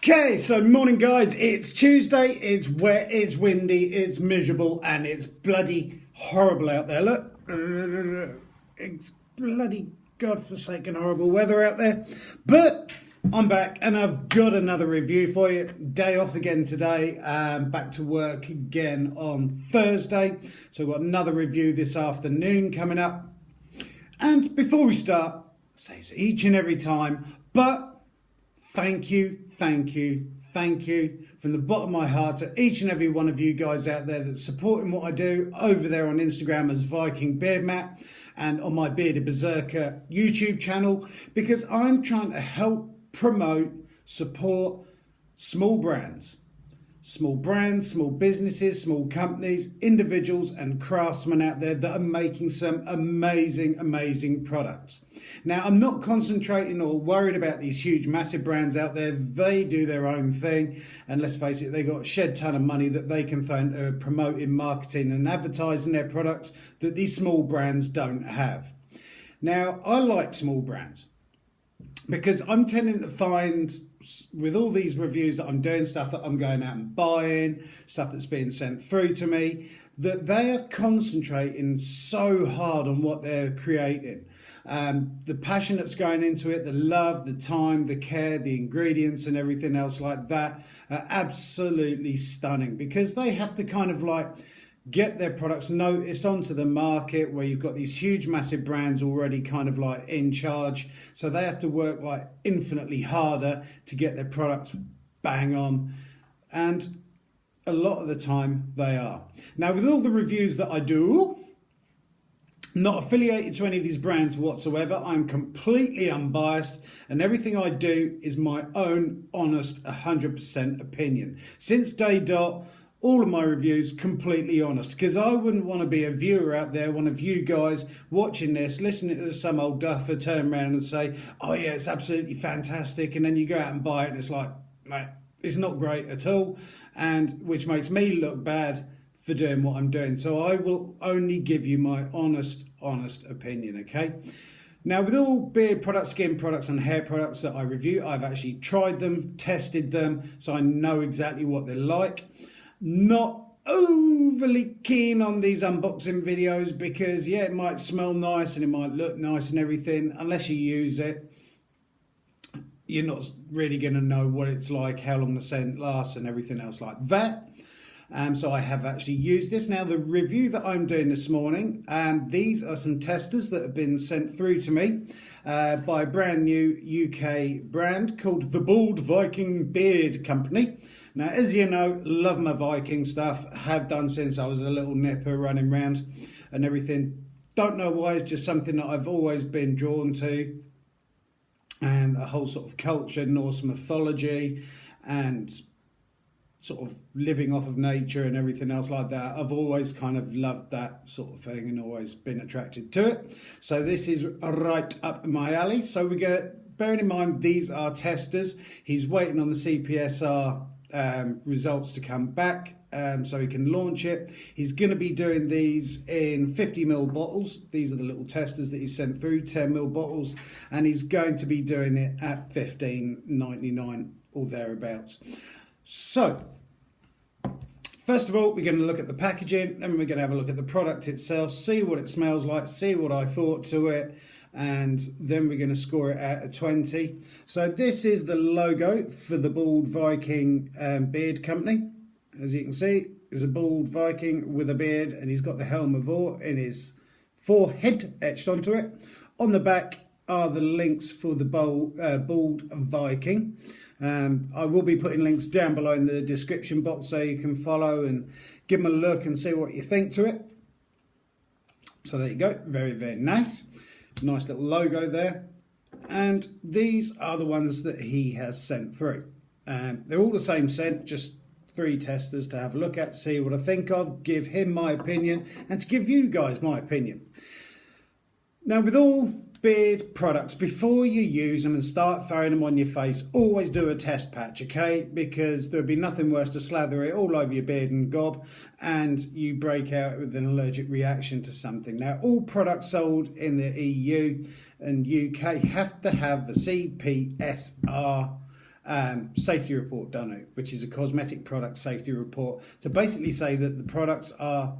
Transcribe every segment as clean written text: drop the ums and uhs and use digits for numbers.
Okay, so morning guys, it's Tuesday, it's wet, it's windy, it's miserable, and it's bloody horrible out there. Look, it's bloody godforsaken horrible weather out there. But I'm back and I've got another review for you. Day off again today, back to work again on Thursday. So I've got another review this afternoon coming up. And before we start, I say this each and every time, but thank you from the bottom of my heart to each and every one of you guys out there that's supporting what I do over there on Instagram as Viking Beard Mat and on my Bearded Berserker YouTube channel, because I'm trying to help promote, support small brands, small businesses, small companies, individuals and craftsmen out there that are making some amazing products. Now, I'm not concentrating or worried about these huge, massive brands out there. They do their own thing. And let's face it, they got a shed ton of money that they can throw into promoting, marketing and advertising their products that these small brands don't have. Now, I like small brands because I'm tending to find, with all these reviews that I'm doing, stuff that I'm going out and buying, stuff that's being sent through to me, that they are concentrating so hard on what they're creating. The passion that's going into it, the love, the time, the care, the ingredients and everything else like that are absolutely stunning, because they have to kind of like get their products noticed onto the market where you've got these huge massive brands already kind of like in charge, so they have to work like infinitely harder to get their products bang on, and a lot of the time they are. Now, with all the reviews that I do, not affiliated to any of these brands whatsoever, I'm completely unbiased and everything I do is my own honest 100% opinion. Since day dot, all of my reviews completely honest, because I wouldn't want to be a viewer out there, one of you guys watching this, listening to some old duffer turn around and say, oh yeah, it's absolutely fantastic, and then you go out and buy it and it's like, mate, it's not great at all, and which makes me look bad for doing what I'm doing. So I will only give you my honest opinion, okay? Now, with all beard products, skin products and hair products that I review, I've actually tried them, tested them, so I know exactly what they're like. Not overly keen on these unboxing videos because, yeah, it might smell nice and it might look nice and everything. Unless you use it, you're not really going to know what it's like, how long the scent lasts and everything else like that. So I have actually used this. Now, the review that I'm doing this morning, these are some testers that have been sent through to me by a brand new UK brand called the Bald Viking Beard Company. Now, as you know, love my Viking stuff, have done since I was a little nipper running around and everything. Don't know why, it's just something that I've always been drawn to. And the whole sort of culture, Norse mythology and sort of living off of nature and everything else like that. I've always kind of loved that sort of thing and always been attracted to it. So this is right up my alley. So we get, bearing in mind, these are testers. He's waiting on the CPSR results to come back so he can launch it. He's going to be doing these in 50ml bottles. These are the little testers that he sent through, 10ml bottles, and he's going to be doing it at $15.99 or thereabouts. So first of all, we're going to look at the packaging, then we're going to have a look at the product itself, see what it smells like, see what I thought to it, and then we're going to score it out of 20. So this is the logo for the Bald Viking Beard Company. As you can see, there's a Bald Viking with a beard, and he's got the helm of Or in his forehead etched onto it. On the back are the links for the Bald Viking. I will be putting links down below in the description box so you can follow and give them a look and see what you think to it. So there you go, very nice. Nice little logo there. And these are the ones that he has sent through. They're all the same scent, just 3 testers to have a look at, see what I think of, give him my opinion, and to give you guys my opinion. Now, with all beard products, before you use them and start throwing them on your face, always do a test patch, okay? Because there'd be nothing worse to slather it all over your beard and gob and you break out with an allergic reaction to something. Now, all products sold in the EU and UK have to have the CPSR safety report done it, which is a cosmetic product safety report to basically say that the products are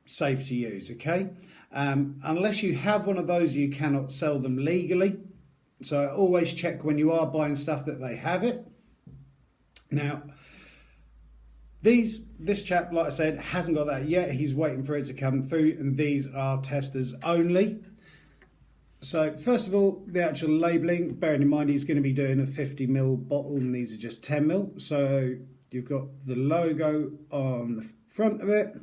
safe to use. Okay, unless you have one of those, you cannot sell them legally. So always check when you are buying stuff that they have it. Now, this chap, like I said, hasn't got that yet. He's waiting for it to come through, and these are testers only. So first of all, the actual labelling, bearing in mind he's going to be doing a 50ml bottle and these are just 10ml. So you've got the logo on the front of it.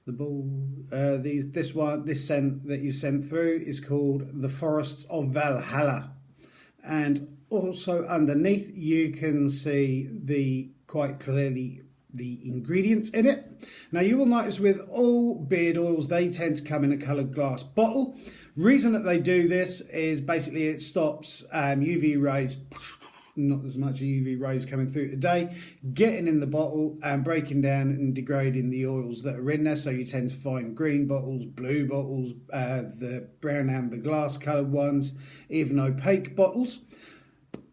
The ball, this scent that you sent through is called the Forests of Valhalla. And also underneath you can see quite clearly the ingredients in it. Now you will notice with all beard oils, they tend to come in a coloured glass bottle. Reason that they do this is basically it stops UV rays, not as much UV rays coming through today, getting in the bottle and breaking down and degrading the oils that are in there. So you tend to find green bottles, blue bottles, the brown amber glass coloured ones, even opaque bottles.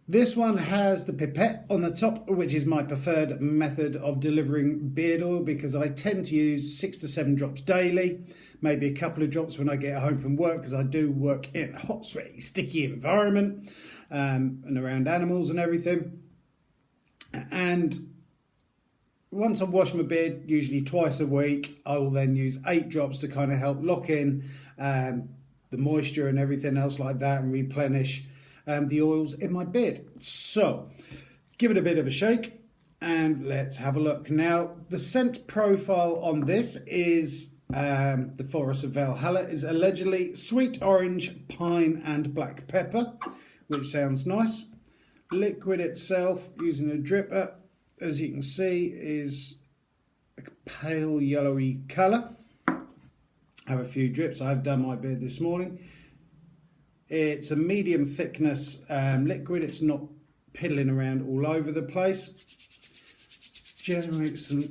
This one has the pipette on the top, which is my preferred method of delivering beard oil because I tend to use 6 to 7 drops daily, maybe a couple of drops when I get home from work because I do work in a hot, sweaty, sticky environment and around animals and everything. And once I've washed my beard, usually twice a week, I will then use 8 drops to kind of help lock in the moisture and everything else like that and replenish the oils in my beard. So give it a bit of a shake and let's have a look. Now the scent profile on this is the Forest of Valhalla is allegedly sweet orange, pine and black pepper, which sounds nice. Liquid itself using a dripper, as you can see, is a pale yellowy colour. I have a few drips. I've done my beard this morning. It's a medium thickness liquid. It's not piddling around all over the place. Generate some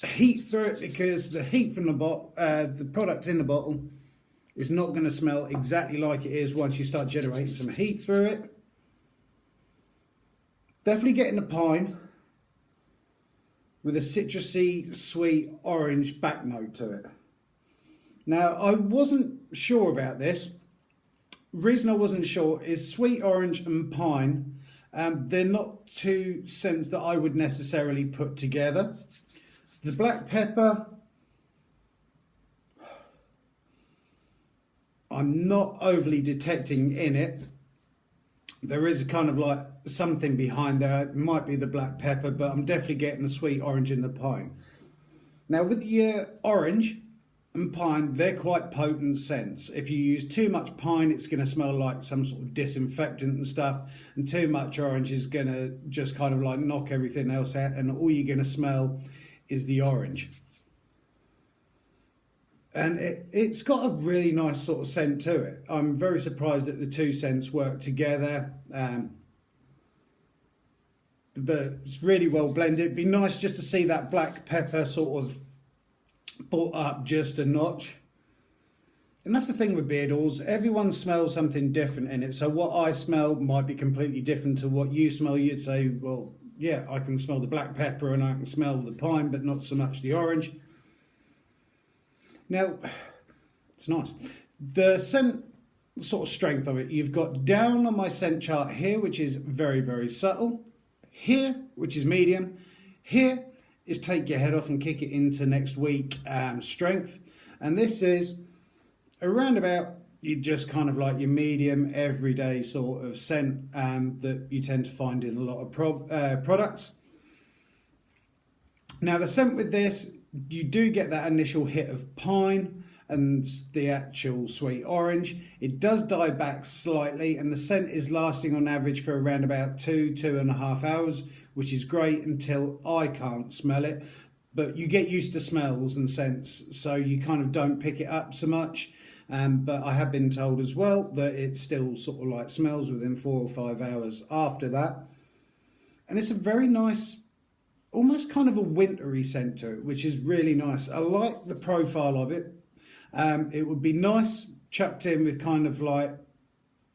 heat through it because the heat from the product in the bottle is not going to smell exactly like it is once you start generating some heat through it. Definitely getting the pine with a citrusy, sweet orange back note to it. Now, I wasn't sure about this. Reason I wasn't sure is sweet orange and pine, they're not two scents that I would necessarily put together. The black pepper, I'm not overly detecting in it. There is kind of like something behind there. It might be the black pepper, but I'm definitely getting the sweet orange and the pine. Now with your orange and pine, they're quite potent scents. If you use too much pine, it's going to smell like some sort of disinfectant and stuff, and too much orange is going to just kind of like knock everything else out, and all you're going to smell is the orange. And it's got a really nice sort of scent to it. I'm very surprised that the two scents work together, but it's really well blended. It'd be nice just to see that black pepper sort of brought up just a notch. And that's the thing with beard oils, everyone smells something different in it. So what I smell might be completely different to what you smell. You'd say, well, yeah, I can smell the black pepper and I can smell the pine, but not so much the orange. Now, it's nice. The scent sort of strength of it, you've got down on my scent chart here, which is very, very subtle. Here, which is medium. Here is take your head off and kick it into next week strength. And this is around about, you just kind of like your medium, everyday sort of scent that you tend to find in a lot of products. Now the scent with this, you do get that initial hit of pine and the actual sweet orange. It does die back slightly and the scent is lasting on average for around about 2.5 hours, which is great until I can't smell it. But you get used to smells and scents, so you kind of don't pick it up so much. But I have been told as well that it still sort of like smells within 4 or 5 hours after that. And it's a very nice, almost kind of a wintry scent to it, which is really nice. I like the profile of it. It would be nice chucked in with kind of like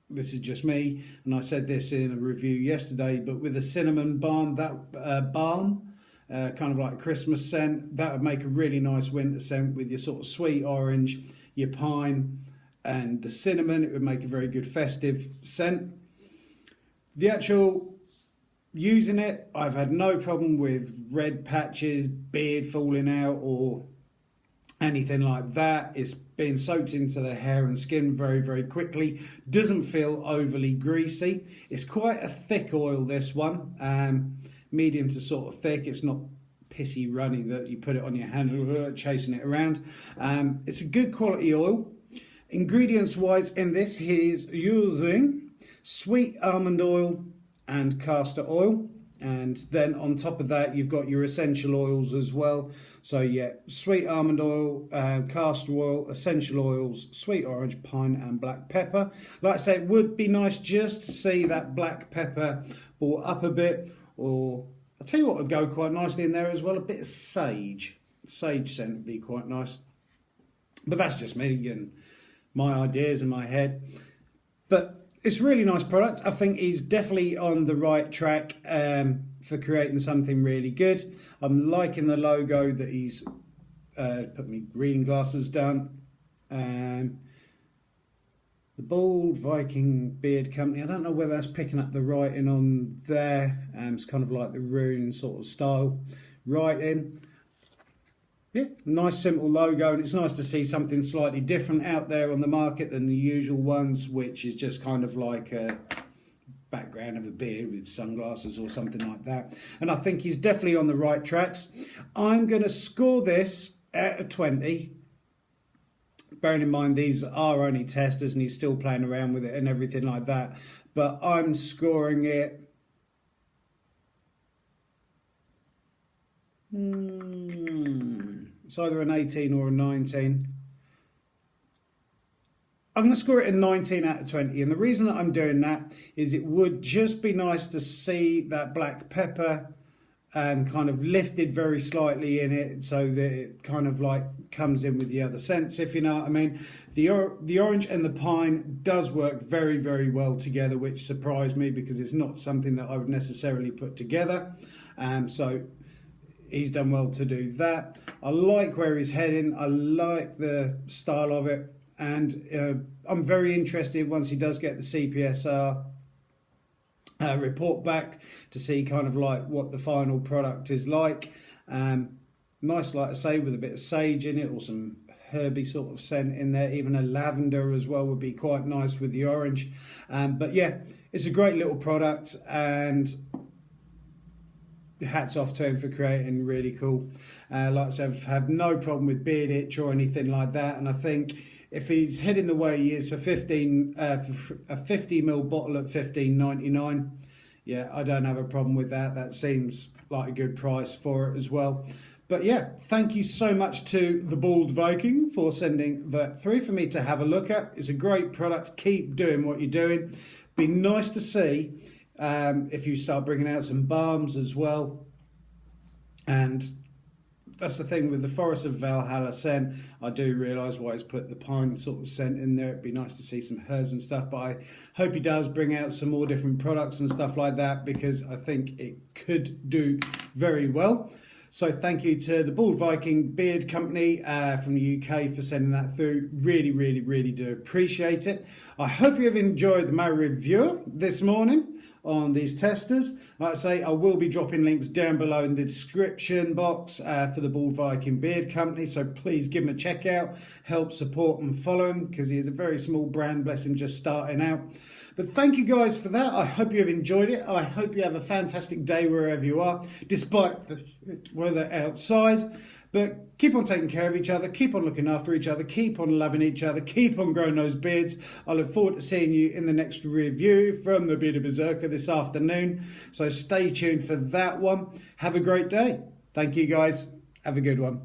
this is just me, and I said this in a review yesterday, but with a cinnamon balm, kind of like a Christmas scent, that would make a really nice winter scent with your sort of sweet orange, your pine, and the cinnamon. It would make a very good festive scent. The actual using it, I've had no problem with red patches, beard falling out, or anything like that. It's being soaked into the hair and skin very, very quickly. Doesn't feel overly greasy. It's quite a thick oil, this one. Medium to sort of thick. It's not pissy runny that you put it on your hand chasing it around. It's a good quality oil. Ingredients wise in this, he's using sweet almond oil and castor oil. And then on top of that, you've got your essential oils as well. So yeah, sweet almond oil, castor oil, essential oils, sweet orange, pine and black pepper. Like I say, it would be nice just to see that black pepper brought up a bit. Or I'll tell you what would go quite nicely in there as well, a bit of sage. Sage scent would be quite nice. But that's just me and my ideas in my head. But it's a really nice product. I think he's definitely on the right track for creating something really good. I'm liking the logo that he's put me reading glasses down. The Bald Viking Beard Company. I don't know whether that's picking up the writing on there. It's kind of like the rune sort of style writing. Yeah, nice simple logo, and it's nice to see something slightly different out there on the market than the usual ones, which is just kind of like a background of a beard with sunglasses or something like that. And I think he's definitely on the right tracks. I'm going to score this out of 20. Bearing in mind these are only testers and he's still playing around with it and everything like that. But I'm scoring it... It's either an 18 or a 19. I'm going to score it a 19 out of 20. And the reason that I'm doing that is it would just be nice to see that black pepper kind of lifted very slightly in it, so that it kind of like comes in with the other scents, if you know what I mean. The orange and the pine does work very, very well together, which surprised me because it's not something that I would necessarily put together. So he's done well to do that. I like where he's heading. I like the style of it. And I'm very interested once he does get the CPSR report back to see kind of like what the final product is like. Nice, like I say, with a bit of sage in it or some herby sort of scent in there. Even a lavender as well would be quite nice with the orange. But yeah, it's a great little product, and hats off to him for creating really cool. Like I said, I have no problem with beard itch or anything like that, and I think if he's heading the way he is for 15 for a 50ml bottle at $15.99, yeah, I don't have a problem with that. That seems like a good price for it as well. But yeah, thank you so much to the Bald Viking for sending that through for me to have a look at. It's a great product. Keep doing what you're doing. Be nice to see if you start bringing out some balms as well. And that's the thing with the Forest of Valhalla scent. I do realise why he's put the pine sort of scent in there. It'd be nice to see some herbs and stuff, but I hope he does bring out some more different products and stuff like that, because I think it could do very well. So thank you to the Bald Viking Beard Company from the UK for sending that through. Really, really, really do appreciate it. I hope you have enjoyed my review this morning on these testers. Like I say, I will be dropping links down below in the description box for the Bald Viking Beard Company, so please give him a check out, help support and follow him, because he is a very small brand, bless him, just starting out. But thank you guys for that. I hope you have enjoyed it. I hope you have a fantastic day wherever you are, despite the weather outside. But keep on taking care of each other, keep on looking after each other, keep on loving each other, keep on growing those beards. I look forward to seeing you in the next review from the Bearded Berserker this afternoon. So stay tuned for that one. Have a great day. Thank you guys. Have a good one.